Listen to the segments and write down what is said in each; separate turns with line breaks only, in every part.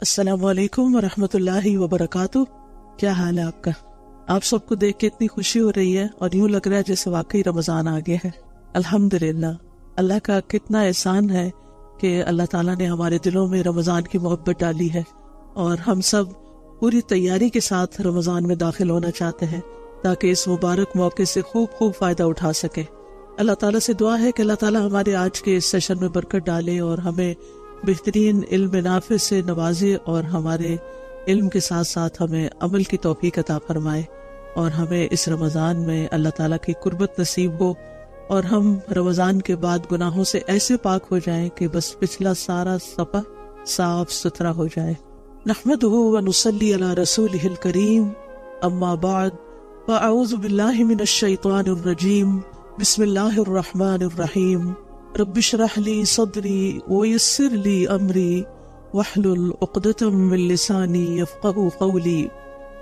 السلام علیکم ورحمۃ اللہ وبرکاتہ۔ کیا حال ہے آپ کا؟ آپ سب کو دیکھ کے اتنی خوشی ہو رہی ہے اور یوں لگ رہا ہے جیسے واقعی رمضان آ گیا ہے۔ الحمدللہ، اللہ کا کتنا احسان ہے کہ اللہ تعالیٰ نے ہمارے دلوں میں رمضان کی محبت ڈالی ہے، اور ہم سب پوری تیاری کے ساتھ رمضان میں داخل ہونا چاہتے ہیں تاکہ اس مبارک موقع سے خوب فائدہ اٹھا سکیں۔ اللہ تعالیٰ سے دعا ہے کہ اللہ تعالیٰ ہمارے آج کے اس سیشن میں برکت ڈالے اور ہمیں بہترین علم نافع سے نوازے، اور ہمارے علم کے ساتھ ساتھ ہمیں عمل کی توفیق عطا فرمائے، اور ہمیں اس رمضان میں اللہ تعالیٰ کی قربت نصیب ہو، اور ہم رمضان کے بعد گناہوں سے ایسے پاک ہو جائیں کہ بس پچھلا سارا صفحہ صاف ستھرا ہو جائے۔ نحمدہ ونصلی علی رسولہ الکریم، اما بعد، فاعوذ باللہ من الشیطان الرجیم، بسم اللہ الرحمن الرحیم۔ رب اشرح لی صدری ویسر لی امری واحلل عقدۃ من لسانی یفقہوا قولی۔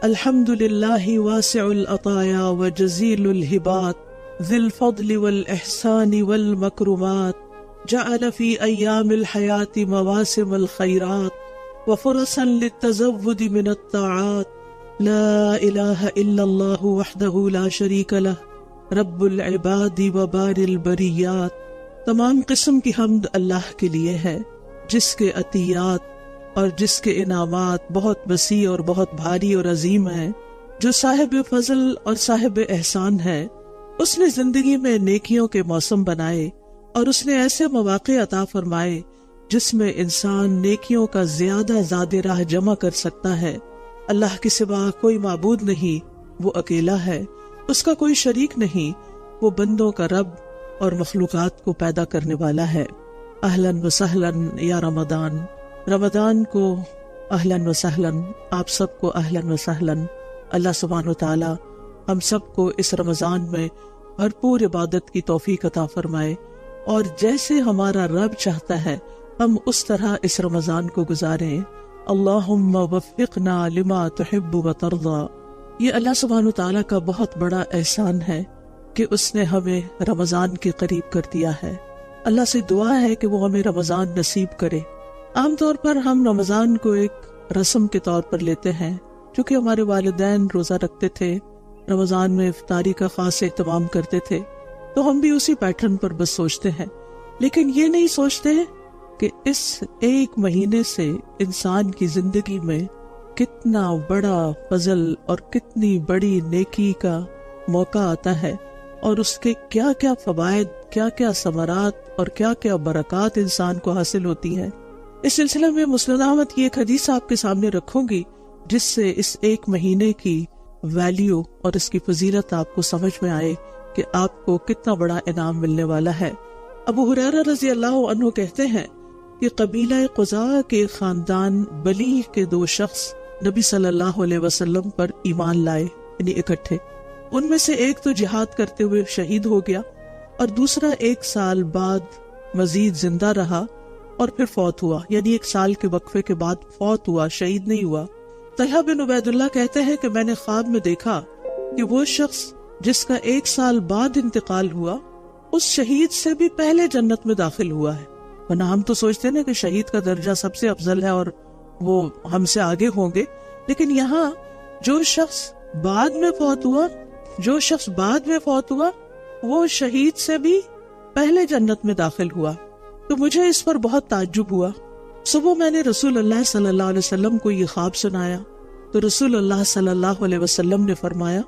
الحمد للہ واسع العطایا وجزیل الہبات، ذی الفضل والاحسان والمکرمات، جعل فی ایام الحیات مواسم الخیرات وفرصا للتزود من الطاعات، لا الہ الا اللہ وحدہ لا شریک لہ، رب العباد وبار البریات۔ تمام قسم کی حمد اللہ کے لیے ہے، جس کے عطیات اور جس کے انعامات بہت وسیع اور بہت بھاری اور عظیم ہیں، جو صاحب فضل اور صاحب احسان ہے۔ اس نے زندگی میں نیکیوں کے موسم بنائے، اور اس نے ایسے مواقع عطا فرمائے جس میں انسان نیکیوں کا زیادہ راہ جمع کر سکتا ہے۔ اللہ کے سوا کوئی معبود نہیں، وہ اکیلا ہے، اس کا کوئی شریک نہیں، وہ بندوں کا رب اور مخلوقات کو پیدا کرنے والا ہے۔ اہلاً و سہلاً یا رمضان، رمضان کو اہلاً و سہلاً، آپ سب کو اہلاً و سہلاً۔ اللہ سبحانہ و تعالی ہم سب کو اس رمضان میں بھرپور عبادت کی توفیق عطا فرمائے، اور جیسے ہمارا رب چاہتا ہے ہم اس طرح اس رمضان کو گزاریں۔ اللہم وفقنا لما تحب و ترضی۔ یہ اللہ سبحانہ و تعالی کا بہت بڑا احسان ہے کہ اس نے ہمیں رمضان کے قریب کر دیا ہے۔ اللہ سے دعا ہے کہ وہ ہمیں رمضان نصیب کرے۔ عام طور پر ہم رمضان کو ایک رسم کے طور پر لیتے ہیں، چونکہ ہمارے والدین روزہ رکھتے تھے، رمضان میں افطاری کا خاص اہتمام کرتے تھے، تو ہم بھی اسی پیٹرن پر بس سوچتے ہیں، لیکن یہ نہیں سوچتے کہ اس ایک مہینے سے انسان کی زندگی میں کتنا بڑا فضل اور کتنی بڑی نیکی کا موقع آتا ہے، اور اس کے کیا کیا فوائد، کیا کیا ثمرات اور کیا کیا برکات انسان کو حاصل ہوتی ہے۔ اس سلسلے میں مسند احمد کی ایک حدیث آپ کے سامنے رکھوں گی، جس سے اس ایک مہینے کی ویلیو اور اس کی فضیلت آپ کو سمجھ میں آئے کہ آپ کو کتنا بڑا انعام ملنے والا ہے۔ ابو ہریرہ رضی اللہ عنہ کہتے ہیں کہ قبیلہ قزاع کے خاندان بلی کے 2 شخص نبی صلی اللہ علیہ وسلم پر ایمان لائے، یعنی اکٹھے۔ ان میں سے ایک تو جہاد کرتے ہوئے شہید ہو گیا، اور دوسرا 1 سال بعد مزید زندہ رہا اور پھر فوت ہوا، یعنی 1 سال کے وقفے کے بعد فوت ہوا، شہید نہیں ہوا۔ طلحہ بن عبید اللہ کہتے ہیں کہ میں نے خواب میں دیکھا کہ وہ شخص جس کا 1 سال بعد انتقال ہوا، اس شہید سے بھی پہلے جنت میں داخل ہوا ہے۔ ورنہ ہم تو سوچتے ہیں کہ شہید کا درجہ سب سے افضل ہے اور وہ ہم سے آگے ہوں گے، لیکن یہاں جو شخص بعد میں فوت ہوا وہ شہید سے بھی پہلے جنت میں داخل ہوا۔ تو مجھے اس پر بہت تعجب ہوا۔ صبح میں نے رسول اللہ صلی اللہ علیہ وسلم کو یہ خواب سنایا، تو رسول اللہ صلی اللہ علیہ وسلم نے فرمایا،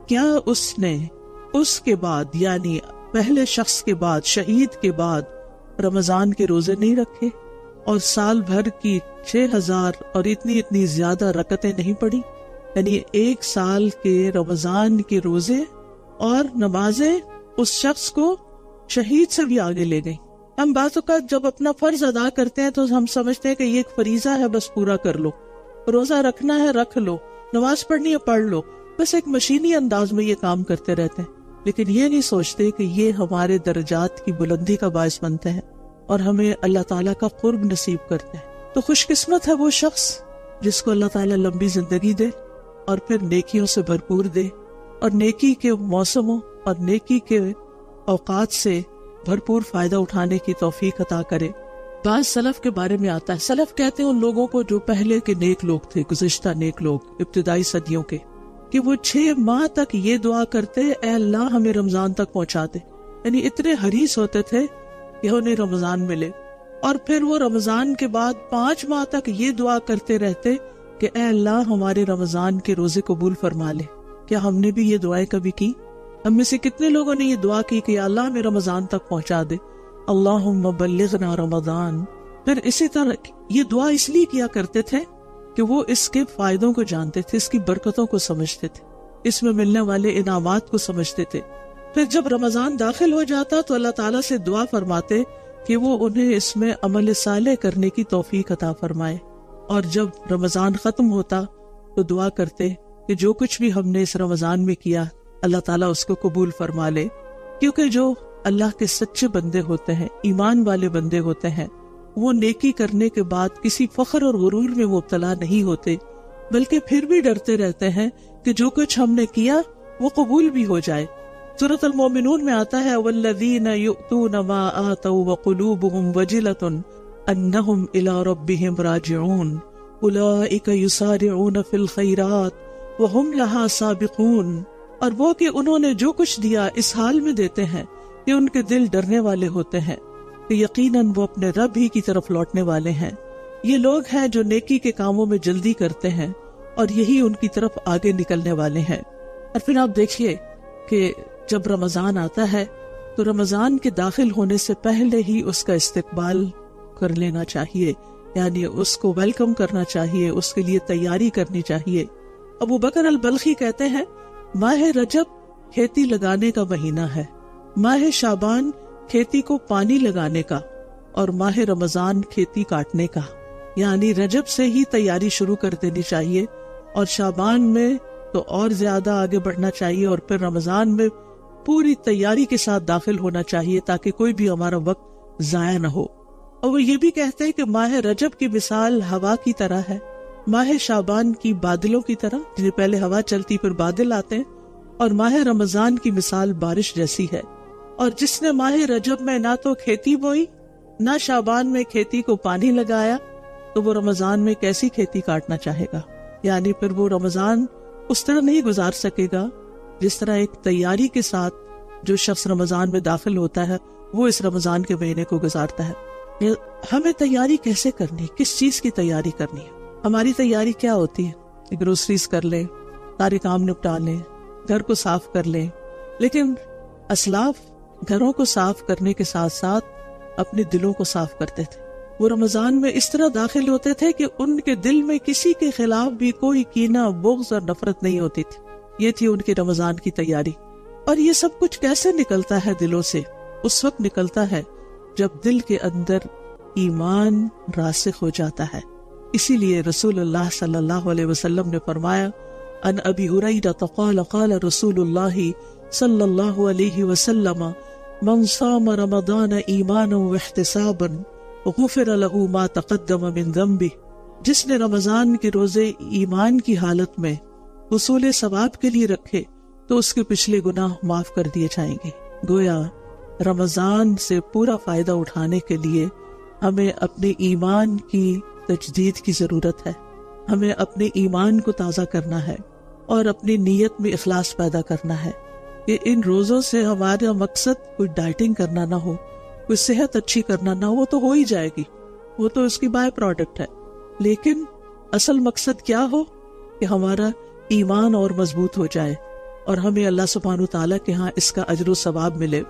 کیا اس نے اس کے بعد، یعنی پہلے شخص کے بعد، شہید کے بعد رمضان کے روزے نہیں رکھے، اور سال بھر کی 6000 اور اتنی زیادہ رکعتیں نہیں پڑھی؟ یعنی 1 سال کے رمضان کے روزے اور نمازیں اس شخص کو شہید سے بھی آگے لے گئی۔ ہم بعض اوقات جب اپنا فرض ادا کرتے ہیں تو ہم سمجھتے ہیں کہ یہ ایک فریضہ ہے، بس پورا کر لو، روزہ رکھنا ہے رکھ لو، نماز پڑھنی ہے پڑھ لو، بس ایک مشینی انداز میں یہ کام کرتے رہتے ہیں، لیکن یہ نہیں سوچتے کہ یہ ہمارے درجات کی بلندی کا باعث بنتے ہیں اور ہمیں اللہ تعالیٰ کا قرب نصیب کرتے ہیں۔ تو خوش قسمت ہے وہ شخص جس کو اللہ تعالیٰ لمبی زندگی دے اور پھر نیکیوں سے بھرپور دے، اور نیکی کے موسموں اور نیکی کے اوقات سے بھرپور فائدہ اٹھانے کی توفیق عطا کرے، بعض سلف کے بارے میں آتا ہے، سلف کہتے ہیں ان لوگوں کو جو پہلے کے نیک لوگ تھے، گزشتہ نیک لوگ ابتدائی صدیوں کے، کہ وہ 6 ماہ تک یہ دعا کرتے، اے اللہ ہمیں رمضان تک پہنچا دے. یعنی اتنے حریص ہوتے تھے کہ انہیں رمضان ملے. اور پھر وہ رمضان کے بعد 5 ماہ تک یہ دعا کرتے رہتے کہ اے اللہ ہمارے رمضان کے روزے قبول فرما لے. کیا ہم نے بھی یہ دعائیں کبھی کی؟ ہم میں سے کتنے لوگوں نے یہ دعا کی کہ اللہ ہمیں رمضان تک پہنچا دے، اللہم بلغنا رمضان. پھر اسی طرح یہ دعا اس لیے کیا کرتے تھے کہ وہ اس کے فائدوں کو جانتے تھے، اس کی برکتوں کو سمجھتے تھے، اس میں ملنے والے انعامات کو سمجھتے تھے. پھر جب رمضان داخل ہو جاتا تو اللہ تعالیٰ سے دعا فرماتے کہ وہ انہیں اس میں عمل صالح کرنے کی توفیق عطا فرمائے. اور جب رمضان ختم ہوتا تو دعا کرتے کہ جو کچھ بھی ہم نے اس رمضان میں کیا اللہ تعالیٰ اس کو قبول فرما لے. کیونکہ جو اللہ کے سچے بندے ہوتے ہیں، ایمان والے بندے ہوتے ہیں، وہ نیکی کرنے کے بعد کسی فخر اور غرور میں مبتلا نہیں ہوتے، بلکہ پھر بھی ڈرتے رہتے ہیں کہ جو کچھ ہم نے کیا وہ قبول بھی ہو جائے. سورۃ المومنون میں آتا ہے والذین یؤتون ما آتوا وقلوبهم وجلۃ انہم الی ربہم راجعون اولئک یسارعون فی الخیرات وہم لہا سابقون. اور وہ کہ انہوں نے جو کچھ دیا اس حال میں دیتے ہیں کہ ان کے دل ڈرنے والے ہوتے ہیں کہ یقیناً وہ اپنے رب ہی کی طرف لوٹنے والے ہیں. یہ لوگ ہیں جو نیکی کے کاموں میں جلدی کرتے ہیں اور یہی ان کی طرف آگے نکلنے والے ہیں. اور پھر آپ دیکھیے کہ جب رمضان آتا ہے تو رمضان کے داخل ہونے سے پہلے ہی اس کا استقبال کر لینا چاہیے، یعنی اس کو ویلکم کرنا چاہیے، اس کے لیے تیاری کرنی چاہیے. ابو بکر البلخی کہتے ہیں ماہ رجب کھیتی لگانے کا مہینہ ہے، ماہ شعبان کھیتی کو پانی لگانے کا، اور ماہ رمضان کھیتی کاٹنے کا. یعنی رجب سے ہی تیاری شروع کر دینی چاہیے، اور شعبان میں تو اور زیادہ آگے بڑھنا چاہیے، اور پھر رمضان میں پوری تیاری کے ساتھ داخل ہونا چاہیے تاکہ کوئی بھی ہمارا وقت ضائع نہ ہو. اور وہ یہ بھی کہتے ہیں کہ ماہ رجب کی مثال ہوا کی طرح ہے، ماہ شعبان کی بادلوں کی طرح، جنہیں پہلے ہوا چلتی پھر بادل آتے ہیں، اور ماہ رمضان کی مثال بارش جیسی ہے. اور جس نے ماہ رجب میں نہ تو کھیتی بوئی نہ شعبان میں کھیتی کو پانی لگایا تو وہ رمضان میں کیسی کھیتی کاٹنا چاہے گا؟ یعنی پھر وہ رمضان اس طرح نہیں گزار سکے گا جس طرح ایک تیاری کے ساتھ جو شخص رمضان میں داخل ہوتا ہے وہ اس رمضان کے مہینے کو گزارتا ہے. ہمیں تیاری کیسے کرنی، کس چیز کی تیاری کرنی ہے؟ ہماری تیاری کیا ہوتی ہے؟ گروسریز کر لیں، سارے کام نپٹا لیں، گھر کو صاف کر لیں. لیکن اسلاف گھروں کو صاف کرنے کے ساتھ ساتھ اپنے دلوں کو صاف کرتے تھے. وہ رمضان میں اس طرح داخل ہوتے تھے کہ ان کے دل میں کسی کے خلاف بھی کوئی کینہ، بغض اور نفرت نہیں ہوتی تھی. یہ تھی ان کی رمضان کی تیاری. اور یہ سب کچھ کیسے نکلتا ہے دلوں سے؟ اس وقت نکلتا ہے جب دل کے اندر ایمان راسخ ہو جاتا ہے. اسی لیے رسول اللہ صلی اللہ علیہ وسلم نے فرمایا ان ابی ہریرہ قال قال رسول اللہ صلی اللہ علیہ وسلم من صام رمضان ایمانا واحتسابا غفر له ما تقدم من ذنبه. جس نے رمضان کے روزے ایمان کی حالت میں حصول ثواب کے لیے رکھے تو اس کے پچھلے گناہ معاف کر دیے جائیں گے. گویا رمضان سے پورا فائدہ اٹھانے کے لیے ہمیں اپنے ایمان کی تجدید کی ضرورت ہے. ہمیں اپنے ایمان کو تازہ کرنا ہے اور اپنی نیت میں اخلاص پیدا کرنا ہے کہ ان روزوں سے ہمارا مقصد کوئی ڈائٹنگ کرنا نہ ہو، کوئی صحت اچھی کرنا نہ ہو. وہ تو ہو ہی جائے گی، وہ تو اس کی بائی پروڈکٹ ہے. لیکن اصل مقصد کیا ہو کہ ہمارا ایمان اور مضبوط ہو جائے اور ہمیں اللہ سبحانہ و تعالیٰ کے ہاں اس کا اجر و ثواب ملے.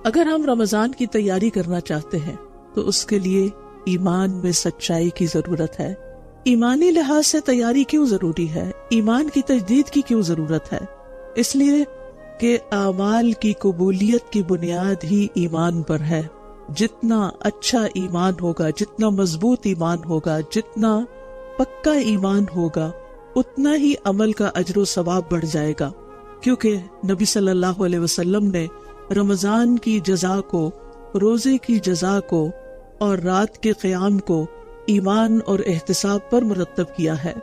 اگر ہم رمضان کی تیاری کرنا چاہتے ہیں تو اس کے لیے ایمان میں سچائی کی ضرورت ہے. ایمانی لحاظ سے تیاری کیوں ضروری ہے؟ ایمان کی تجدید کی کیوں ضرورت ہے؟ اس لیے کہ اعمال کی قبولیت کی بنیاد ہی ایمان پر ہے. جتنا اچھا ایمان ہوگا، جتنا مضبوط ایمان ہوگا، جتنا پکا ایمان ہوگا، اتنا ہی عمل کا اجر و ثواب بڑھ جائے گا. کیونکہ نبی صلی اللہ علیہ وسلم نے رمضان کی جزا کو، روزے کی جزا کو اور رات کے قیام کو ایمان اور احتساب پر مرتب کیا ہے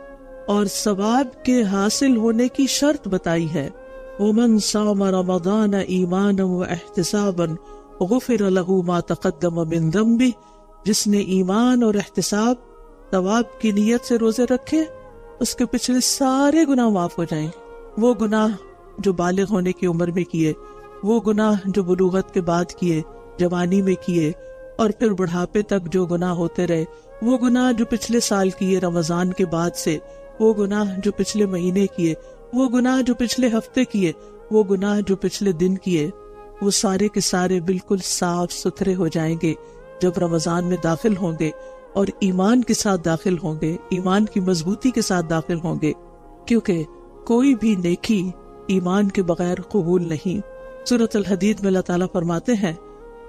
اور ثواب کے حاصل ہونے کی شرط بتائی ہے. وَمَنْ صَامَ رَمَضَانَ إِيمَانًا وَاحْتِسَابًا غُفِرَ لَهُ مَا تَقَدَّمَ مِنْ ذَنْبِهِ جس نے ایمان اور احتساب ثواب کی نیت سے روزے رکھے اس کے پچھلے سارے گناہ معاف ہو جائیں. وہ گناہ جو بالغ ہونے کی عمر میں کیے، وہ گناہ جو بلوغت کے بعد کیے، جوانی میں کیے، اور پھر بڑھاپے تک جو گناہ ہوتے رہے، وہ گناہ جو پچھلے سال کیے رمضان کے بعد سے، وہ گناہ جو پچھلے مہینے کیے، وہ گناہ جو پچھلے ہفتے کیے، وہ گناہ جو پچھلے دن کیے، وہ سارے کے سارے بالکل صاف ستھرے ہو جائیں گے جب رمضان میں داخل ہوں گے، اور ایمان کے ساتھ داخل ہوں گے، ایمان کی مضبوطی کے ساتھ داخل ہوں گے، کیونکہ کوئی بھی نیکی ایمان کے بغیر قبول نہیں. سورۃ الحدید میں اللہ تعالیٰ فرماتے ہیں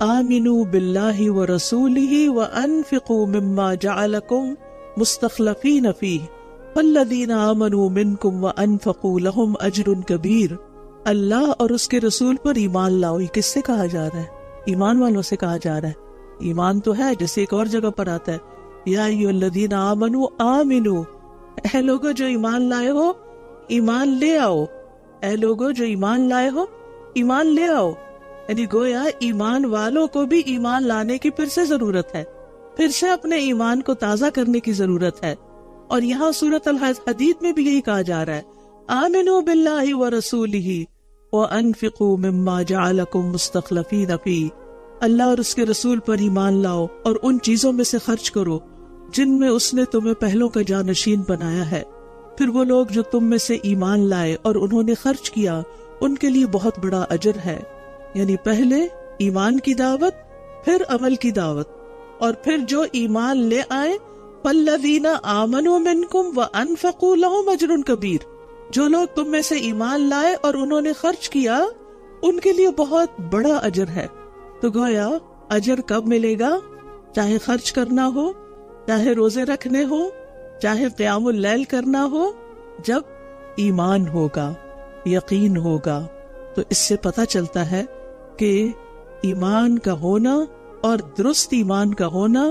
آمنوا باللہ ورسولہ وانفقوا مما جعلکم مستخلفین فیہ والذین آمنوا منکم وانفقوا لہم اجر کبیر. اللہ اور اس کے رسول پر ایمان لاؤ. یہ کس سے کہا جا رہا ہے؟ ایمان والوں سے کہا جا رہا ہے. ایمان تو ہے، جیسے ایک اور جگہ پر آتا ہے یا ایھا الذین آمنوا آمنوا، اے لوگو جو ایمان لائے ہو ایمان لے آؤ. اے لوگو جو ایمان لائے ہو ایمان لے آؤ. یعنی گویا ایمان والوں کو بھی ایمان لانے کی پھر سے ضرورت ہے، پھر سے اپنے ایمان کو تازہ کرنے کی ضرورت ہے. اور یہاں سورۃ الحدید میں بھی یہی کہا جا رہا ہے آمنوا باللہ ورسولہ وانفقوا مما جعلکم مستخلفین فیہ. اللہ اور اس کے رسول پر ایمان لاؤ اور ان چیزوں میں سے خرچ کرو جن میں اس نے تمہیں پہلوں کا جانشین بنایا ہے. پھر وہ لوگ جو تم میں سے ایمان لائے اور انہوں نے خرچ کیا ان کے لیے بہت بڑا اجر ہے. یعنی پہلے ایمان کی دعوت، پھر عمل کی دعوت، اور پھر جو ایمان لے آئے فالذین آمنوا منکم وانفقوا لہم اجر کبیر. جو لوگ تم میں سے ایمان لائے اور انہوں نے خرچ کیا ان کے لیے بہت بڑا اجر ہے. تو گویا اجر کب ملے گا؟ چاہے خرچ کرنا ہو، چاہے روزے رکھنے ہو، چاہے قیام اللیل کرنا ہو، جب ایمان ہوگا، یقین ہوگا. تو اس سے پتہ چلتا ہے کہ ایمان کا ہونا اور درست ایمان کا ہونا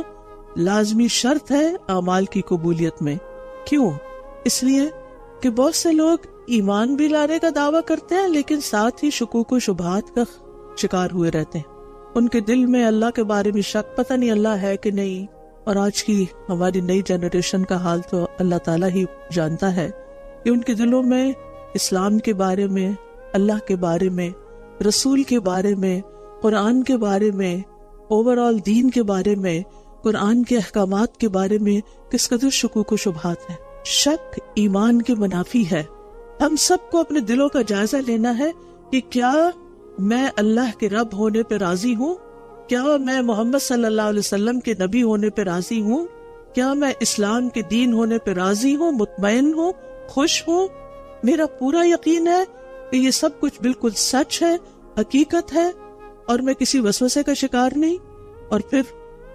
لازمی شرط ہے اعمال کی قبولیت میں. کیوں؟ اس لیے کہ بہت سے لوگ ایمان بھی لانے کا دعویٰ کرتے ہیں لیکن ساتھ ہی شکوک و شبہات کا شکار ہوئے رہتے ہیں. ان کے دل میں اللہ کے بارے میں شک، پتہ نہیں اللہ ہے کہ نہیں. اور آج کی ہماری نئی جنریشن کا حال تو اللہ تعالیٰ ہی جانتا ہے کہ ان کے دلوں میں اسلام کے بارے میں، اللہ کے بارے میں، رسول کے بارے میں، قرآن کے بارے میں، اوور آل دین کے بارے میں، قرآن کے احکامات کے بارے میں کس قدر شکوک و شبہات ہے. شک ایمان کے منافی ہے. ہم سب کو اپنے دلوں کا جائزہ لینا ہے کہ کیا میں اللہ کے رب ہونے پہ راضی ہوں؟ کیا میں محمد صلی اللہ علیہ وسلم کے نبی ہونے پہ راضی ہوں؟ کیا میں اسلام کے دین ہونے پہ راضی ہوں، مطمئن ہوں، خوش ہوں؟ میرا پورا یقین ہے کہ یہ سب کچھ بالکل سچ ہے، حقیقت ہے، اور میں کسی وسوسے کا شکار نہیں. اور پھر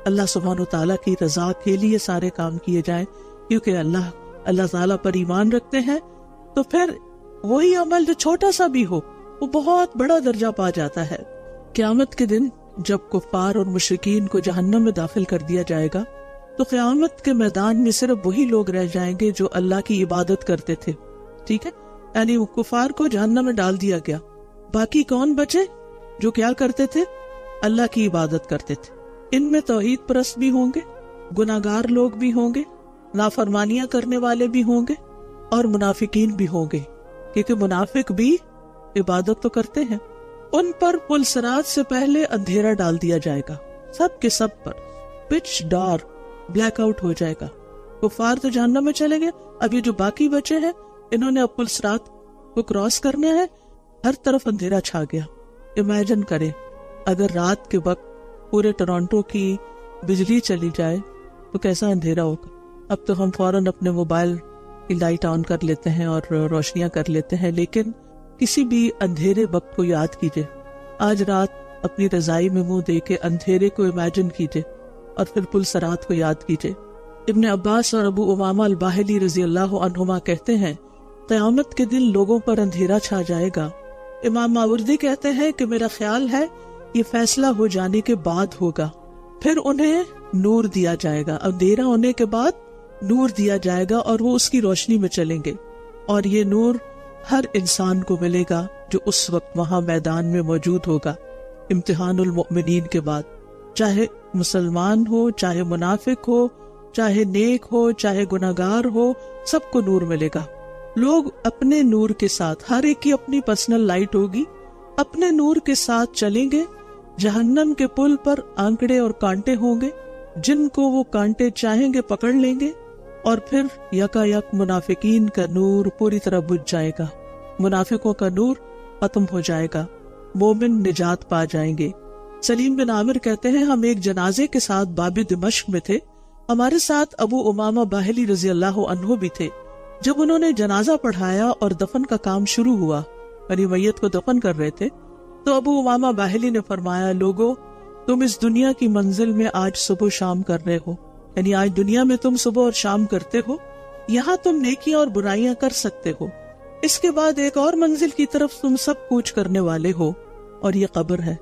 اللہ سبحانہ و تعالیٰ کی رضا کے لیے سارے کام کیے جائیں، کیونکہ اللہ تعالیٰ پر ایمان رکھتے ہیں تو پھر وہی عمل جو چھوٹا سا بھی ہو وہ بہت بڑا درجہ پا جاتا ہے. قیامت کے دن جب کفار اور مشرکین کو جہنم میں داخل کر دیا جائے گا تو قیامت کے میدان میں صرف وہی لوگ رہ جائیں گے جو اللہ کی عبادت کرتے تھے. ٹھیک ہے، یعنی وہ کفار کو جہنم میں ڈال دیا گیا. باقی کون بچے؟ جو کیا کرتے تھے؟ اللہ کی عبادت کرتے تھے. ان میں توحید پرست بھی ہوں گے، گناہگار لوگ بھی ہوں گے، نافرمانیاں کرنے والے بھی ہوں گے، اور منافقین بھی ہوں گے، کیونکہ منافق بھی عبادت تو کرتے ہیں. ان پر پل صراط سے پہلے اندھیرا ڈال دیا جائے گا، سب کے سب پر پچ ڈارک، بلیک آؤٹ ہو جائے گا. کفار تو جہنم میں چلے گئے، اب یہ جو باقی بچے ہیں انہوں نے اب پل صراط کو کراس کرنا ہے. ہر طرف اندھیرا چھا گیا. امیجن کریں اگر رات کے وقت پورے ٹورانٹو کی بجلی چلی جائے تو کیسا اندھیرا ہوگا. اب تو ہم فوراً اپنے موبائل کی لائٹ آن کر لیتے ہیں اور روشنیاں کر لیتے ہیں، لیکن کسی بھی اندھیرے وقت کو یاد کیجئے. آج رات اپنی رضائی میں منہ دے کے اندھیرے کو امیجن کیجئے اور پھر پل صراط کو یاد کیجئے. ابن عباس اور ابو امامہ الباہلی رضی اللہ عنہما کہتے ہیں قیامت کے دن لوگوں پر اندھیرا چھا جائے گا. امام ماوردی کہتے ہیں کہ میرا خیال ہے یہ فیصلہ ہو جانے کے بعد ہوگا، پھر انہیں نور دیا جائے گا. اندھیرا ہونے کے بعد نور دیا جائے گا اور وہ اس کی روشنی میں چلیں گے، اور یہ نور ہر انسان کو ملے گا جو اس وقت وہاں میدان میں موجود ہوگا امتحان المؤمنین کے بعد. چاہے مسلمان ہو، چاہے منافق ہو، چاہے نیک ہو، چاہے گناہگار ہو، سب کو نور ملے گا۔ لوگ اپنے نور کے ساتھ، ہر ایک کی اپنی پرسنل لائٹ ہوگی، اپنے نور کے ساتھ چلیں گے۔ جہنم کے پل پر آنکڑے اور کانٹے ہوں گے، جن کو وہ کانٹے چاہیں گے پکڑ لیں گے، اور پھر یکا یک منافقین کا نور پوری طرح بجھ جائے گا، منافقوں کا نور ختم ہو جائے گا، مومن نجات پا جائیں گے۔ سلیم بن عامر کہتے ہیں ہم ایک جنازے کے ساتھ باب دمشق میں تھے، ہمارے ساتھ ابو امامہ باہلی رضی اللہ عنہ بھی تھے۔ جب انہوں نے جنازہ پڑھایا اور دفن کا کام شروع ہوا، یعنی میت کو دفن کر رہے تھے، تو ابو امامہ باہلی نے فرمایا، لوگو تم اس دنیا کی منزل میں آج صبح شام کر رہے ہو، یعنی آج دنیا میں تم صبح اور شام کرتے ہو، یہاں تم نیکیاں اور برائیاں کر سکتے ہو، اس کے بعد ایک اور منزل کی طرف تم سب کوچ کرنے والے ہو، اور یہ قبر ہے۔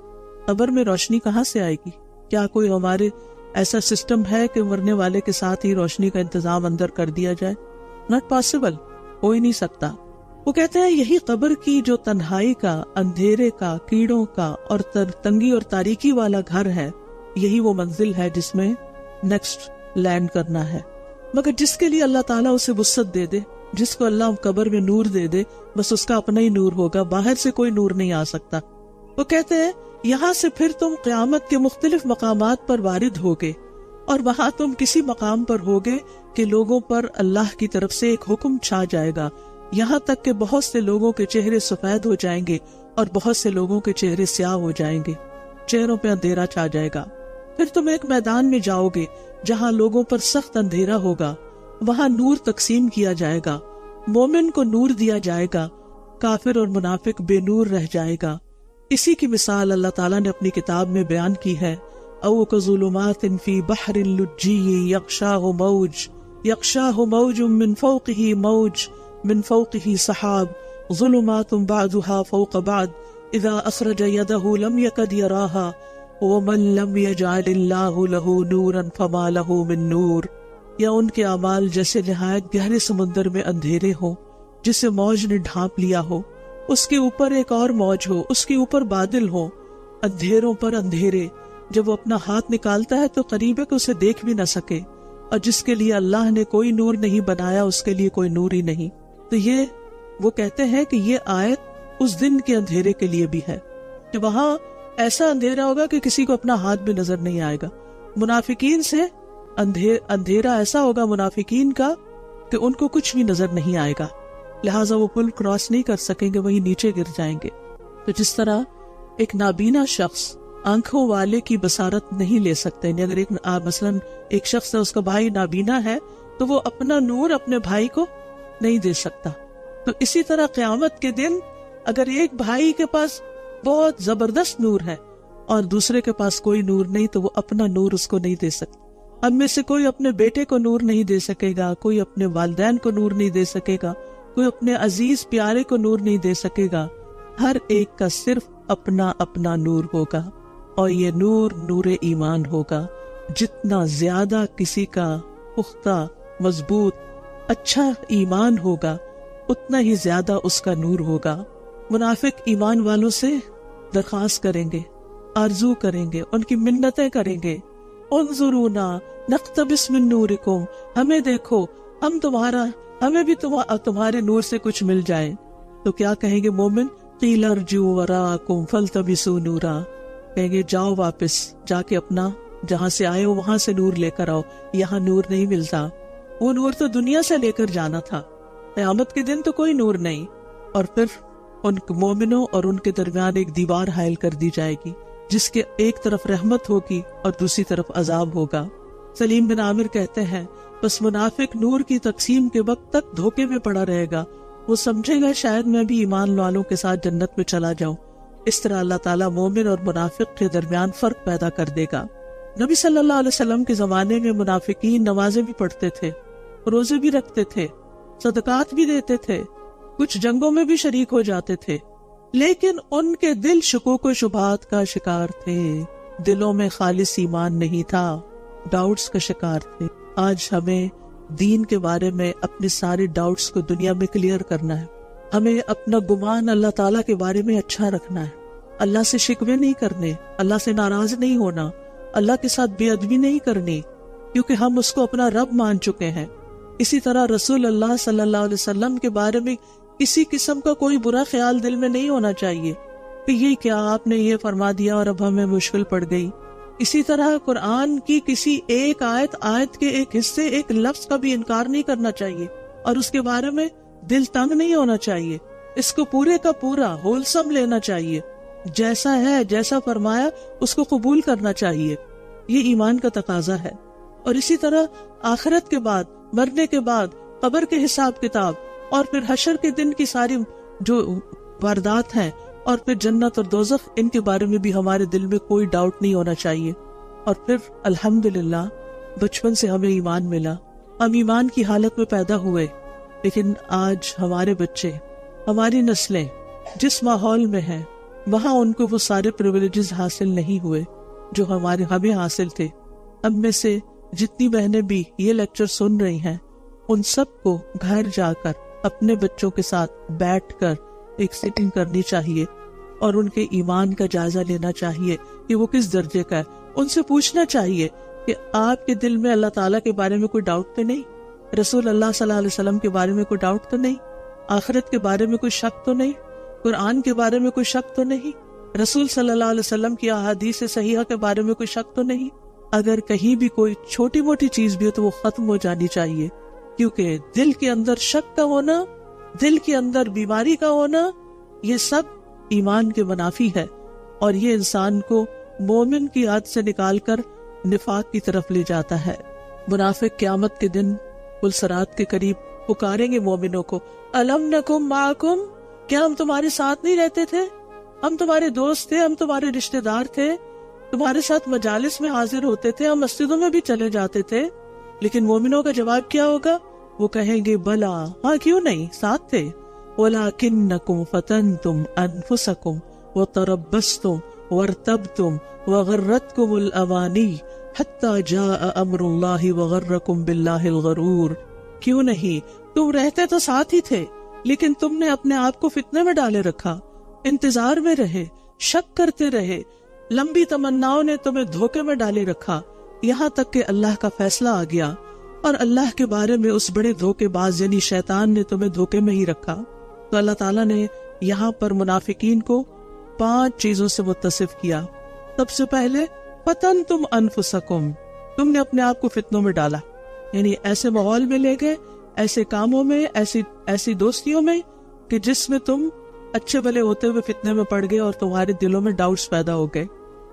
قبر میں روشنی کہاں سے آئے گی؟ کیا کوئی ہمارے ایسا سسٹم ہے کہ مرنے والے کے ساتھ ہی روشنی کا انتظام اندر کر دیا جائے؟ ناٹ پاسبل، ہو ہی نہیں سکتا۔ وہ کہتے ہیں یہی قبر کی جو تنہائی کا، اندھیرے کا، کیڑوں کا اور تنگی اور تاریکی والا گھر ہے، یہی وہ منزل ہے جس میں نیکسٹ لینڈ کرنا ہے۔ مگر جس کے لیے اللہ تعالیٰ اسے وسعت دے دے، جس کو اللہ قبر میں نور دے دے، بس اس کا اپنا ہی نور ہوگا، باہر سے کوئی نور نہیں آ سکتا۔ وہ کہتے ہیں یہاں سے پھر تم قیامت کے مختلف مقامات پر وارد ہوگے، اور وہاں تم کسی مقام پر ہوگے کہ لوگوں پر اللہ کی طرف سے ایک حکم چھا جائے گا، یہاں تک کہ بہت سے لوگوں کے چہرے سفید ہو جائیں گے اور بہت سے لوگوں کے چہرے سیاہ ہو جائیں گے، چہروں پہ اندھیرا چھا جائے گا۔ پھر تم ایک میدان میں جاؤ گے جہاں لوگوں پر سخت اندھیرا ہوگا، وہاں نور تقسیم کیا جائے گا، مومن کو نور دیا جائے گا، کافر اور منافق بے نور رہ جائے گا۔ اسی کی مثال اللہ تعالیٰ نے اپنی کتاب میں بیان کی ہے، او کظلمات فی بحر لجی یغشاہ موج من فوقہ موج من فوقہ سحاب ظلمات بعضها فوق بعض اذا اخرج یدہ لم یکد یراہا ومن لم یجعل اللہ لہ نورا فما لہ من نور۔ یا ان کے اعمال جیسے نہایت گہرے سمندر میں اندھیرے ہوں جسے موج نے ڈھانپ لیا ہو، اس کے اوپر ایک اور موج ہو، اس کے اوپر بادل ہو، اندھیروں پر اندھیرے، جب وہ اپنا ہاتھ نکالتا ہے تو قریب ہے کہ اسے دیکھ بھی نہ سکے، اور جس کے لیے اللہ نے کوئی نور نہیں بنایا اس کے لیے کوئی نور ہی نہیں۔ تو یہ وہ کہتے ہیں کہ یہ آیت اس دن کے اندھیرے کے لیے بھی ہے کہ وہاں ایسا اندھیرا ہوگا کہ کسی کو اپنا ہاتھ بھی نظر نہیں آئے گا۔ منافقین سے اندھیرا ایسا ہوگا منافقین کا کہ ان کو کچھ بھی نظر نہیں آئے گا، لہٰذا وہ پل کراس نہیں کر سکیں گے، وہیں نیچے گر جائیں گے۔ تو جس طرح ایک نابینا شخص آنکھوں والے کی بصارت نہیں لے سکتے، یعنی اگر مثلاً ایک شخص ہے، اس کا بھائی نابینا ہے، تو وہ اپنا نور اپنے بھائی کو نہیں دے سکتا۔ تو اسی طرح قیامت کے دن اگر ایک بھائی کے پاس بہت زبردست نور ہے اور دوسرے کے پاس کوئی نور نہیں، تو وہ اپنا نور اس کو نہیں دے سکتا۔ ہم میں سے کوئی اپنے بیٹے کو نور نہیں دے سکے گا، کوئی اپنے والدین کو نور نہیں دے سکے گا، کوئی اپنے عزیز پیارے کو نور نہیں دے سکے گا۔ ہر ایک کا صرف اپنا اپنا نور ہوگا، اور یہ نور نور ایمان ہوگا۔ جتنا زیادہ کسی کا پختہ، مضبوط، اچھا ایمان ہوگا، اتنا ہی زیادہ اس کا نور ہوگا۔ منافق ایمان والوں سے درخواست کریں گے، آرزو کریں گے، ان کی منتیں کریں گے، انظرونا نقتبس من نورکم، ہمیں دیکھو، ہمیں بھی تمہارے نور سے کچھ مل جائے۔ تو کیا کہیں گے مومن؟ قیل ارجعوا وراءکم فالتمسوا نورا، کہیں گے جاؤ واپس، جا کے اپنا جہاں سے آئے ہو وہاں سے نور لے کر آؤ، یہاں نور نہیں ملتا۔ وہ نور تو دنیا سے لے کر جانا تھا، قیامت کے دن تو کوئی نور نہیں۔ اور پھر ان مومنوں اور ان کے درمیان ایک دیوار حائل کر دی جائے گی، جس کے ایک طرف رحمت ہوگی اور دوسری طرف عذاب ہوگا۔ سلیم بن عامر کہتے ہیں بس منافق نور کی تقسیم کے وقت تک دھوکے میں پڑا رہے گا، وہ سمجھے گا شاید میں بھی ایمان والوں کے ساتھ جنت میں چلا جاؤں۔ اس طرح اللہ تعالیٰ مومن اور منافق کے درمیان فرق پیدا کر دے گا۔ نبی صلی اللہ علیہ وسلم کے زمانے میں منافقین نمازیں بھی پڑھتے تھے، روزے بھی رکھتے تھے، صدقات بھی دیتے تھے، کچھ جنگوں میں بھی شریک ہو جاتے تھے، لیکن ان کے دل شکوک و شبہات کا شکار تھے، دلوں میں خالص ایمان نہیں تھا، ڈاؤٹس کا شکار تھے۔ آج ہمیں دین کے بارے میں اپنے سارے ڈاؤٹس کو دنیا میں کلیئر کرنا ہے، ہمیں اپنا گمان اللہ تعالیٰ کے بارے میں اچھا رکھنا ہے، اللہ سے شکوے نہیں کرنے، اللہ سے ناراض نہیں ہونا، اللہ کے ساتھ بے ادبی نہیں کرنی، کیونکہ ہم اس کو اپنا رب مان چکے ہیں۔ اسی طرح رسول اللہ صلی اللہ علیہ وسلم کے بارے میں کسی قسم کا کوئی برا خیال دل میں نہیں ہونا چاہیے کہ یہ کیا آپ نے یہ فرما دیا اور اب ہمیں مشکل پڑ گئی۔ اسی طرح قرآن کی کسی ایک آیت کے ایک حصے، ایک لفظ کا بھی انکار نہیں کرنا چاہیے اور اس کے بارے میں دل تنگ نہیں ہونا چاہیے۔ اس کو پورے کا پورا ہولسم لینا چاہیے، جیسا ہے، جیسا فرمایا اس کو قبول کرنا چاہیے۔ یہ ایمان کا تقاضا ہے۔ اور اسی طرح آخرت کے بعد، مرنے کے بعد، قبر کے حساب کتاب اور پھر حشر کے دن کی ساری جو واردات ہیں اور پھر جنت اور دوزخ، ان کے بارے میں بھی ہمارے دل میں کوئی ڈاؤٹ نہیں ہونا چاہیے۔ اور پھر الحمدللہ بچپن سے ہمیں ایمان ملا، ہم ایمان کی حالت میں پیدا ہوئے، لیکن آج ہمارے بچے، ہماری نسلیں جس ماحول میں ہیں وہاں ان کو وہ سارے پریویلیجز حاصل نہیں ہوئے جو ہمیں حاصل تھے۔ ہم میں سے جتنی بہنیں بھی یہ لیکچر سن رہی ہیں، ان سب کو گھر جا کر اپنے بچوں کے ساتھ بیٹھ کر ایک سیٹنگ کرنی چاہیے اور ان کے ایمان کا جائزہ لینا چاہیے کہ وہ کس درجے کا ہے۔ ان سے پوچھنا چاہیے کہ آپ کے دل میں اللہ تعالیٰ کے بارے میں کوئی ڈاؤٹ تو نہیں، رسول اللہ صلی اللہ علیہ وسلم کے بارے میں کوئی ڈاؤٹ تو نہیں، آخرت کے بارے میں کوئی شک تو نہیں، قرآن کے بارے میں کوئی شک تو نہیں، رسول صلی اللہ علیہ وسلم کی احادیث صحیحہ کے بارے میں کوئی شک تو نہیں۔ اگر کہیں بھی کوئی چھوٹی موٹی چیز بھی ہو تو وہ ختم ہو جانی چاہیے، کیونکہ دل کے اندر شک کا ہونا، دل کے اندر بیماری کا ہونا، یہ سب ایمان کے منافی ہے اور یہ انسان کو مومن کی عادت سے نکال کر نفاق کی طرف لے جاتا ہے۔ منافق قیامت کے دن پلسرات کے قریب پکاریں گے مومنوں کو، الم نکم معکم، کیا ہم تمہارے ساتھ نہیں رہتے تھے؟ ہم تمہارے دوست تھے، ہم تمہارے رشتہ دار تھے، تمہارے ساتھ مجالس میں حاضر ہوتے تھے، ہم مسجدوں میں بھی چلے جاتے تھے۔ لیکن مومنوں کا جواب کیا ہوگا؟ وہ کہیں گے بلا، ہاں کیوں نہیں، ساتھ تھے۔ وَلَكِنَّكُمْ فَتَنْتُمْ أَنفُسَكُمْ وَتَرَبَّصْتُمْ وَارْتَبْتُمْ وَغَرَّتْكُمُ الْأَمَانِيُّ حَتَّى جَاءَ أَمْرُ اللَّهِ وَغَرَّكُمْ بِاللَّهِ الْغَرُورُ۔ کیوں نہیں، تم رہتے تو ساتھ ہی تھے، لیکن تم نے اپنے آپ کو فتنے میں ڈالے رکھا، انتظار میں رہے، شک کرتے رہے، لمبی تمناؤں نے تمہیں دھوکے میں ڈالے رکھا، یہاں تک کہ اللہ کا فیصلہ آ گیا اور اللہ کے بارے میں اس بڑے دھوکے باز یعنی شیطان نے تمہیں دھوکے میں ہی رکھا۔ تو اللہ تعالیٰ نے یہاں پر منافقین کو 5 چیزوں سے متصف کیا۔ سب سے پہلے فَتَنْتُمْ أَنفُسَكُمْ، تم نے اپنے آپ کو فتنوں میں ڈالا، یعنی ایسے ماحول میں لے گئے، ایسے کاموں میں، ایسی دوستیوں میں کہ جس میں تم اچھے بھلے ہوتے ہوئے فتنے میں پڑ گئے اور تمہارے دلوں میں ڈاؤٹس پیدا ہو گئے۔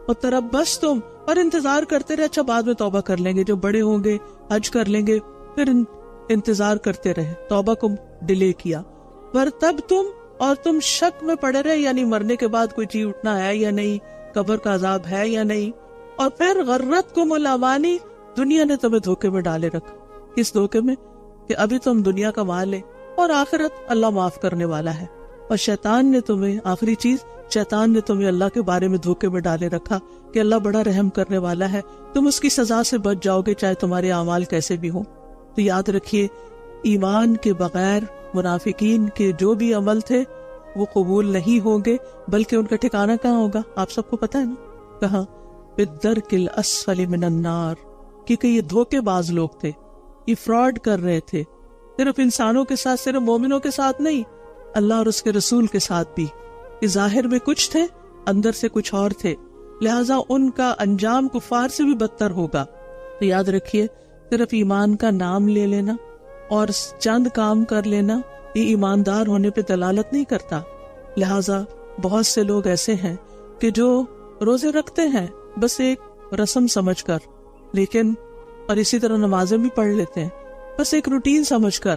اور تربصتم، اور انتظار کرتے رہے، اچھا بعد میں توبہ کر لیں گے، جو بڑے ہوں گے حج کر لیں گے، پھر انتظار کرتے رہے، توبہ کو ڈیلے کیا۔ وارتبتم، اور تم شک میں پڑے رہے، یعنی مرنے کے بعد کوئی چیز اٹھنا ہے یا نہیں، قبر کا عذاب ہے یا نہیں۔ اور پھر غرتکم الامانی، دنیا نے تمہیں دھوکے میں ڈالے رکھا۔ کس دھوکے میں؟ کہ ابھی تم دنیا کا مال لے اور آخرت اللہ معاف کرنے والا ہے۔ اور شیطان نے تمہیں، آخری چیز، شیطان نے تمہیں اللہ کے بارے میں دھوکے میں ڈالے رکھا کہ اللہ بڑا رحم کرنے والا ہے، تم اس کی سزا سے بچ جاؤ گے چاہے تمہارے اعمال کیسے بھی ہوں۔ تو یاد رکھیے، ایمان کے بغیر منافقین کے جو بھی عمل تھے وہ قبول نہیں ہوں گے، بلکہ ان کا ٹھکانہ کہاں ہوگا؟ آپ سب کو پتہ ہے نا، کہاں؟ بالدرک الاسفل من النار، کیونکہ یہ دھوکے باز لوگ تھے، یہ فراڈ کر رہے تھے، صرف انسانوں کے ساتھ، صرف مومنوں کے ساتھ نہیں، اللہ اور اس کے رسول کے ساتھ بھی، کہ ظاہر میں کچھ تھے، اندر سے کچھ اور تھے، لہٰذا ان کا انجام کفار سے بھی بدتر ہوگا۔ تو یاد رکھیے، صرف ایمان کا نام لے لینا اور چند کام کر لینا یہ ایماندار ہونے پہ دلالت نہیں کرتا۔ لہٰذا بہت سے لوگ ایسے ہیں کہ جو روزے رکھتے ہیں بس ایک رسم سمجھ کر، لیکن اور اسی طرح نمازیں بھی پڑھ لیتے ہیں بس ایک روٹین سمجھ کر،